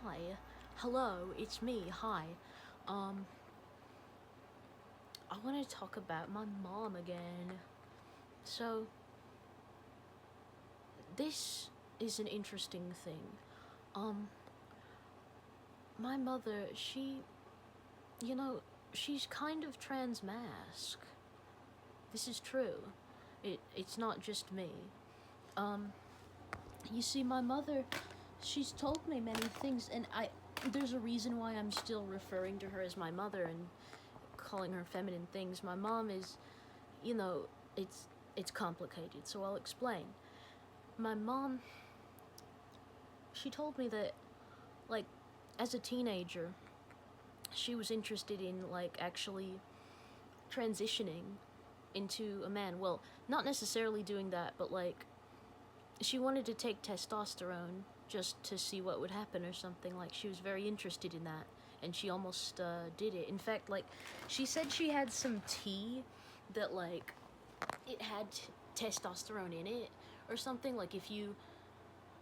Hi. Hello, it's me. Hi. Um, I want to talk about my mom again. So, this is an interesting thing. Um, my mother, you know, she's kind of trans-mask. This is true. It's not just me. Um, you see, my mother, she's told me many things, and there's a reason why I'm still referring to her as my mother and calling her feminine things. My mom is, you know, it's complicated, so I'll explain. My mom, she told me that, like, as a teenager, she was interested in, like, actually transitioning into a man. Well, not necessarily doing that, but, like, she wanted to take testosterone just to see what would happen or something. Like, she was very interested in that, and she almost did it. In fact, like, she said she had some tea that, like, it had testosterone in it or something. Like, it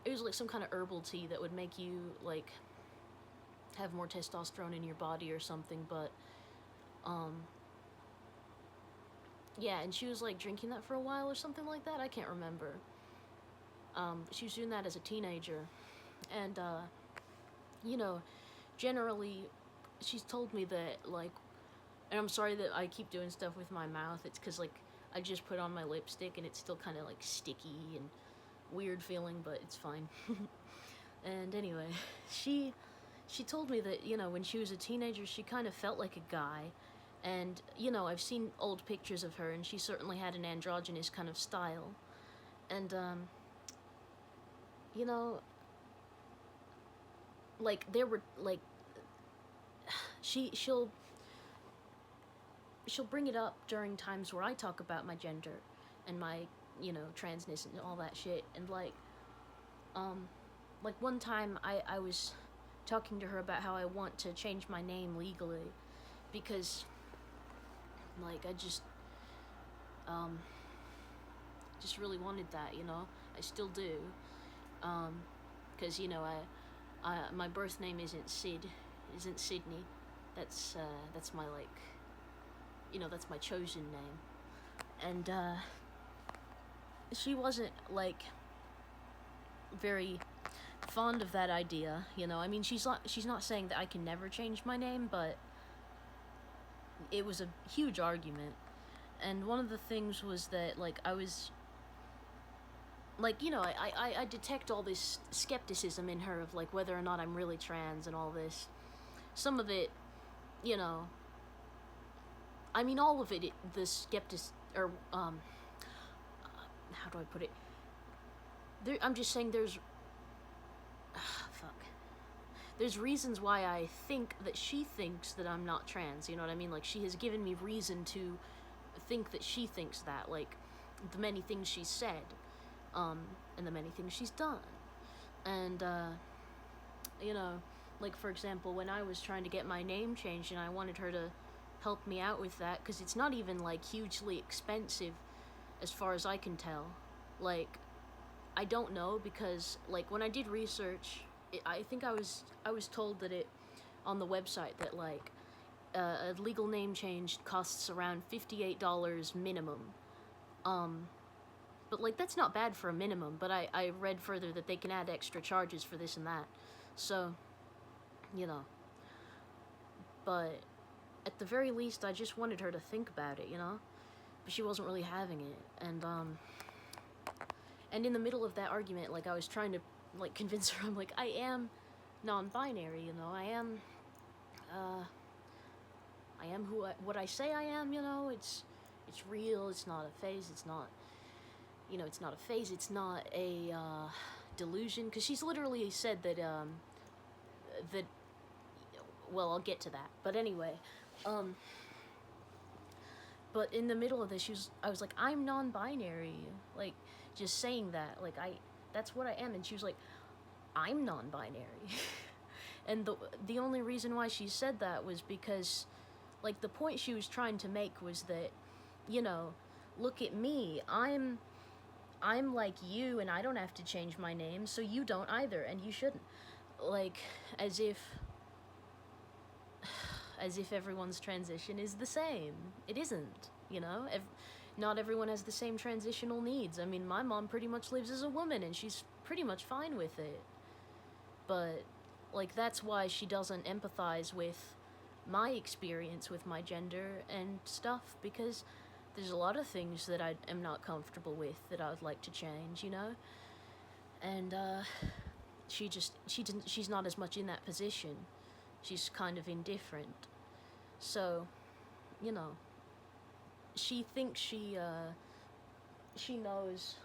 was like some kind of herbal tea that would make you, like, have more testosterone in your body or something. But yeah, and she was like drinking that for a while or something like that. I can't remember. She was doing that as a teenager, and you know, generally, she's told me that, like, and I'm sorry that I keep doing stuff with my mouth. It's because, like, I just put on my lipstick and it's still kind of like sticky and weird feeling, but it's fine. And anyway, she she told me that, when she was a teenager, she kind of felt like a guy. And, I've seen old pictures of her, and she certainly had an androgynous kind of style. And, you know, like, there were, like, she'll bring it up during times where I talk about my gender and my, transness and all that shit. And, like one time I was talking to her about how I want to change my name legally because, like, I just really wanted that, I still do. Because, my birth name isn't Sydney. That's my, like, that's my chosen name. And, she wasn't, like, very fond of that idea, I mean, she's not saying that I can never change my name, but it was a huge argument. And one of the things was that, like, I was, like, I detect all this skepticism in her of, like, whether or not I'm really trans and all this. Some of it, I mean, all of it, the or, how do I put it? I'm just saying there's, fuck. There's reasons why I think that she thinks that I'm not trans, you know what I mean? Like, she has given me reason to think that she thinks that, like, the many things she's said, and the many things she's done. And, like, for example, when I was trying to get my name changed and I wanted her to help me out with that, because it's not even, like, hugely expensive as far as I can tell. Like, I don't know, because, like, when I did research, I think I was told that on the website that, like, a legal name change costs around $58 minimum. But, like, that's not bad for a minimum, but I read further that they can add extra charges for this and that. So, but at the very least, I just wanted her to think about it, But she wasn't really having it. And in the middle of that argument, like, I was trying to, like, convince her, I'm like, I am non-binary, I am what I say I am, it's real, it's not a phase, it's not a phase, it's not a, delusion, because she's literally said that, well, I'll get to that, but anyway, but in the middle of this, I was like, I'm non-binary, like, just saying that, like, that's what I am, and she was like, I'm non-binary. And the only reason why she said that was because, like, the point she was trying to make was that, look at me, I'm like you, and I don't have to change my name, so you don't either, and you shouldn't. like, as if everyone's transition is the same. It isn't, you know? Not everyone has the same transitional needs. I mean, my mom pretty much lives as a woman, and she's pretty much fine with it. But, like, that's why she doesn't empathize with my experience with my gender and stuff, because there's a lot of things that I am not comfortable with that I would like to change, you know? And, she's not as much in that position. She's kind of indifferent. So, you know, she thinks she knows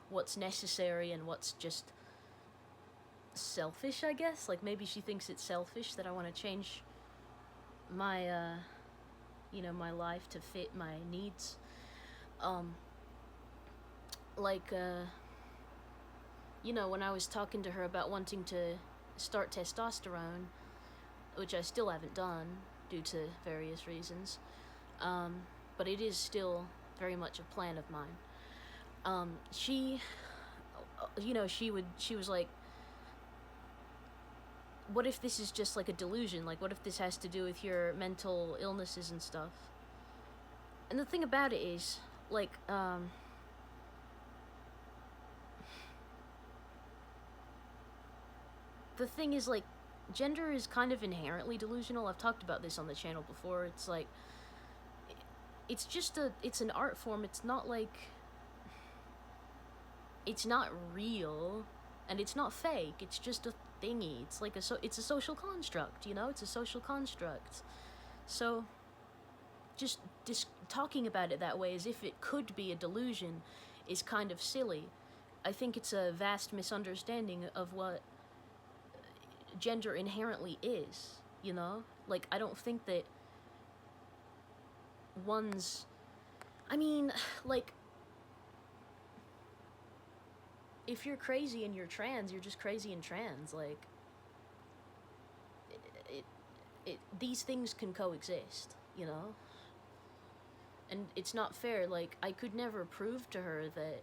what's necessary and what's just selfish, I guess. Like, maybe she thinks it's selfish that I want to change my, my life to fit my needs. When I was talking to her about wanting to start testosterone, which I still haven't done due to various reasons, but it is still very much a plan of mine. She was like, what if this is just like a delusion? Like, what if this has to do with your mental illnesses and stuff? And the thing about it is, like, the thing is, like, gender is kind of inherently delusional. I've talked about this on the channel before. It's like, it's an art form. It's not like, it's not real, and it's not fake. It's just a thingy. It's like it's a social construct, you know? It's a social construct. So, just talking about it that way as if it could be a delusion is kind of silly. I think it's a vast misunderstanding of what gender inherently is, you know? Like, I don't think that like, if you're crazy and you're trans, you're just crazy and trans. Like, these things can coexist, you know? And it's not fair. Like, I could never prove to her that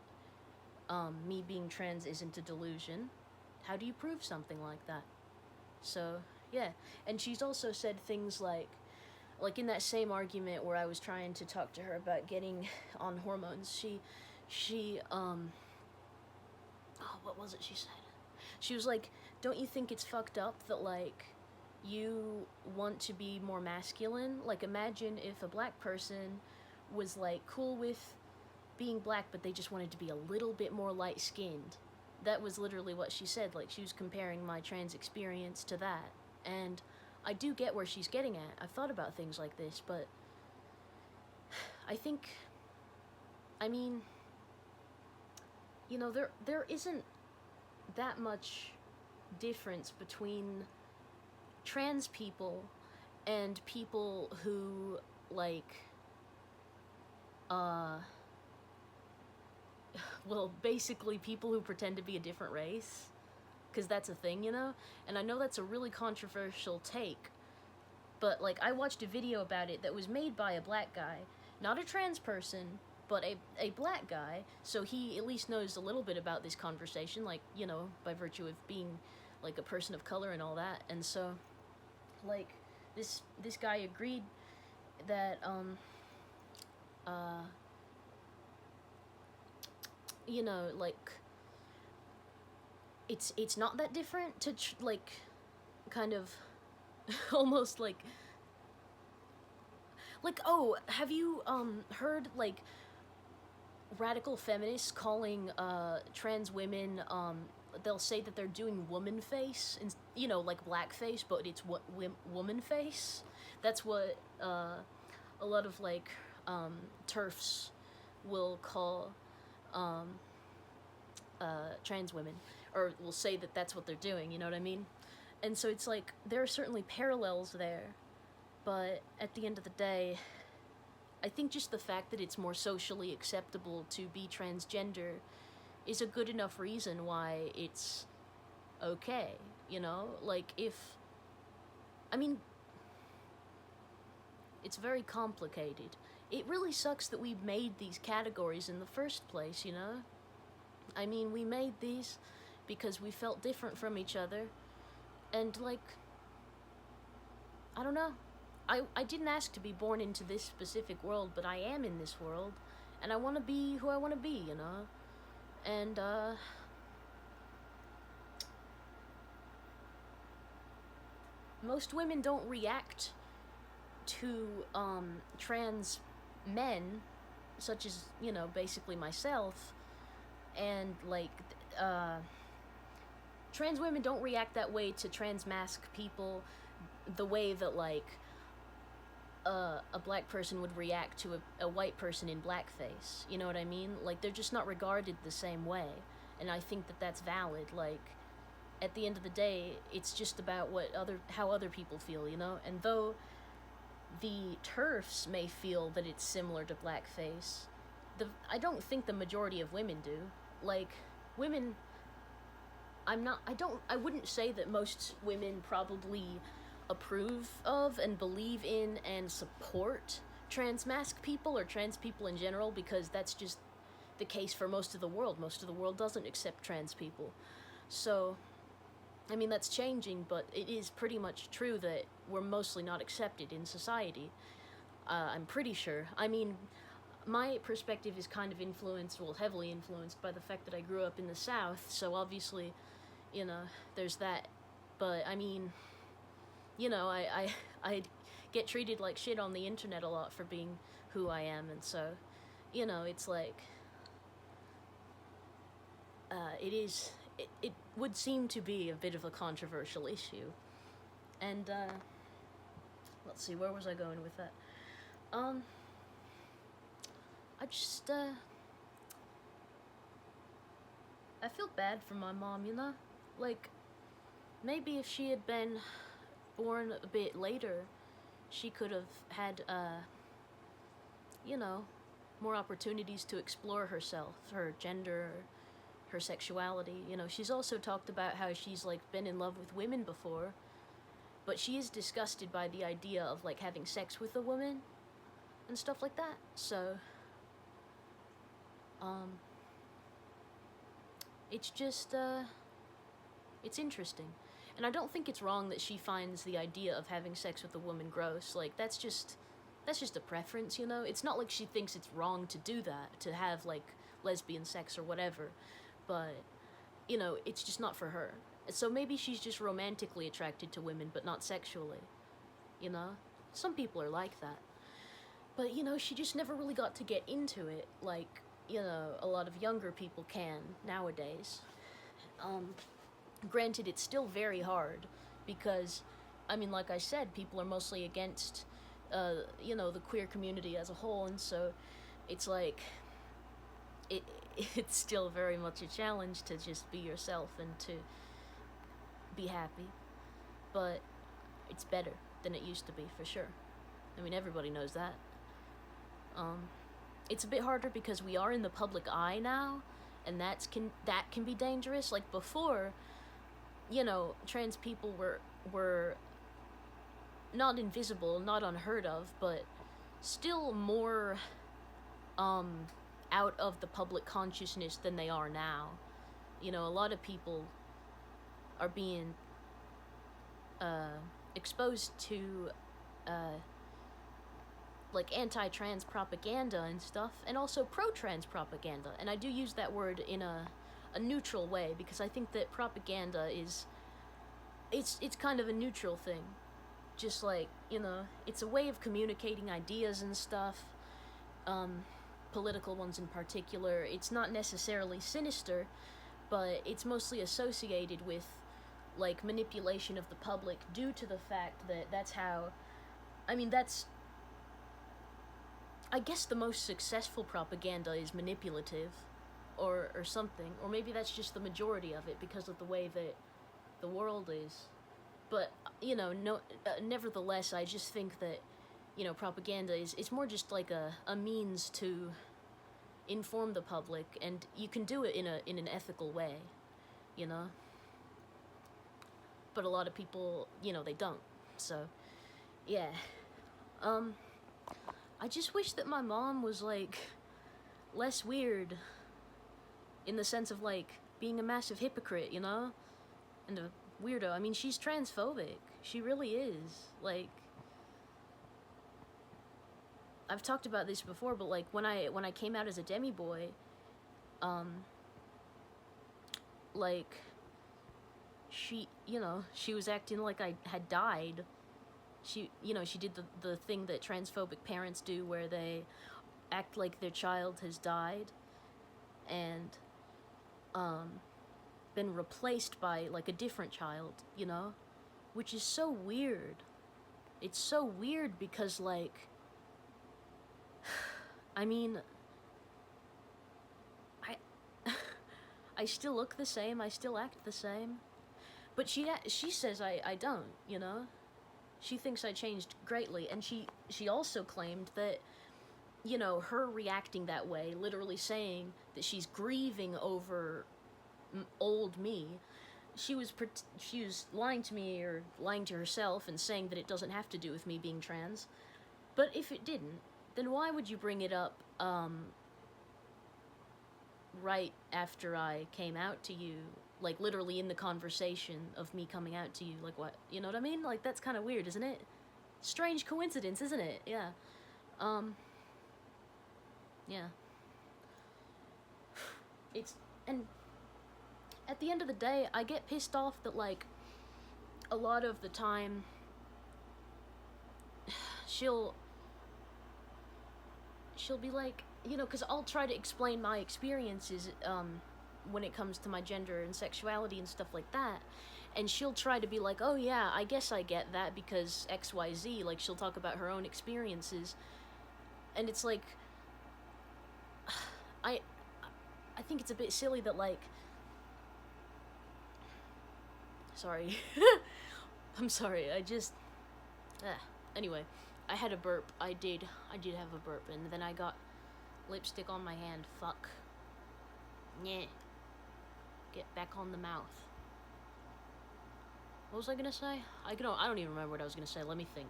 me being trans isn't a delusion. How do you prove something like that? So, yeah. And she's also said things like in that same argument where I was trying to talk to her about getting on hormones, what was it she said? She was like, don't you think it's fucked up that, like, you want to be more masculine? Like, imagine if a black person was, like, cool with being black, but they just wanted to be a little bit more light-skinned. That was literally what she said. Like, she was comparing my trans experience to that. And I do get where she's getting at. I've thought about things like this, but I think, I mean, you know, there isn't that much difference between trans people and people who, like, well, basically people who pretend to be a different race, because that's a thing, you know? And I know that's a really controversial take, but, like, I watched a video about it that was made by a black guy, not a trans person, but a black guy, so he at least knows a little bit about this conversation, like, you know, by virtue of being, like, a person of color and all that. And so, like, this guy agreed that, you know, like, it's not that different to, like, kind of, almost, like, oh, have you, heard, like, radical feminists calling, trans women, they'll say that they're doing woman face, and, you know, like blackface, but it's what woman face? That's what, a lot of, like, TERFs will call, trans women, or will say that that's what they're doing, you know what I mean? And so it's like, there are certainly parallels there, but at the end of the day, I think just the fact that it's more socially acceptable to be transgender is a good enough reason why it's okay, you know? Like, I mean, it's very complicated. It really sucks that we made these categories in the first place, you know? I mean, we made these because we felt different from each other, And, like, I don't know. I didn't ask to be born into this specific world, but I am in this world, and I want to be who I want to be, you know? And, most women don't react to, trans men, such as, you know, basically myself, and, like, trans women don't react that way to trans mask people the way that, like, a black person would react to a white person in blackface. You know what I mean? Like, they're just not regarded the same way. And I think that that's valid. Like, at the end of the day, it's just about how other people feel, you know? And though the TERFs may feel that it's similar to blackface, I don't think the majority of women do. Like, women, I wouldn't say that most women probably approve of and believe in and support trans mask people or trans people in general, because that's just the case for most of the world. Most of the world doesn't accept trans people. So, I mean, that's changing, but it is pretty much true that we're mostly not accepted in society. I'm pretty sure. I mean, my perspective is kind of heavily influenced by the fact that I grew up in the South, so obviously, you know, there's that. But, I mean, you know, I get treated like shit on the internet a lot for being who I am, and so, you know, it's like, it would seem to be a bit of a controversial issue. And, let's see, where was I going with that? I just, I feel bad for my mom, you know? Like, maybe if she had been born a bit later, she could have had, you know, more opportunities to explore herself, her gender, her sexuality. You know, she's also talked about how she's, like, been in love with women before, but she is disgusted by the idea of, like, having sex with a woman and stuff like that. So, it's just, it's interesting. And I don't think it's wrong that she finds the idea of having sex with a woman gross. Like, that's just a preference, you know? It's not like she thinks it's wrong to do that, to have, like, lesbian sex or whatever. But, you know, it's just not for her. So maybe she's just romantically attracted to women, but not sexually, you know? Some people are like that. But, you know, she just never really got to get into it, like, you know, a lot of younger people can nowadays. Granted, it's still very hard, because, I mean, like I said, people are mostly against, you know, the queer community as a whole, and so it's like, it's still very much a challenge to just be yourself and to be happy, but it's better than it used to be, for sure. I mean, everybody knows that. It's a bit harder because we are in the public eye now, and that can be dangerous. Like, before, you know, trans people were not invisible, not unheard of, but still more out of the public consciousness than they are now. You know, a lot of people are being exposed to like anti-trans propaganda and stuff, and also pro-trans propaganda. And I do use that word in a neutral way, because I think that propaganda is, it's kind of a neutral thing. Just like, you know, it's a way of communicating ideas and stuff, political ones in particular. It's not necessarily sinister, but it's mostly associated with, like, manipulation of the public due to the fact that that's how, I mean, I guess the most successful propaganda is manipulative, or something, or maybe that's just the majority of it because of the way that the world is. But, you know, nevertheless, I just think that, you know, propaganda it's more just like a means to inform the public, and you can do it in an ethical way, you know? But a lot of people, you know, they don't. So, yeah. I just wish that my mom was, like, less weird, in the sense of, like, being a massive hypocrite, you know? And a weirdo. I mean, she's transphobic. She really is. Like, I've talked about this before, but like when I came out as a demi boy, like she, you know, she was acting like I had died. She, you know, she did the thing that transphobic parents do where they act like their child has died and been replaced by like a different child, you know, which is so weird. It's so weird because like I mean, I I still look the same, I still act the same. But she says I don't, you know? She thinks I changed greatly, and she also claimed that, you know, her reacting that way, literally saying that she's grieving over old me, she was lying to me or lying to herself and saying that it doesn't have to do with me being trans. But if it didn't, then why would you bring it up right after I came out to you? Like, literally in the conversation of me coming out to you. Like, what? You know what I mean? Like, that's kind of weird, isn't it? Strange coincidence, isn't it? Yeah. Yeah. It's... And at the end of the day, I get pissed off that, like, a lot of the time, she'll be like, you know, because I'll try to explain my experiences, when it comes to my gender and sexuality and stuff like that, and she'll try to be like, oh yeah, I guess I get that because XYZ, like, she'll talk about her own experiences, and it's like, I think it's a bit silly that, like, sorry, I'm sorry, anyway, I had a burp, I did have a burp, and then I got lipstick on my hand, fuck, yeah. Get back on the mouth. What was I gonna say? I don't even remember what I was gonna say. Let me think.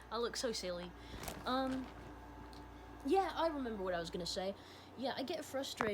I look so silly. Yeah, I remember what I was gonna say. Yeah, I get frustrated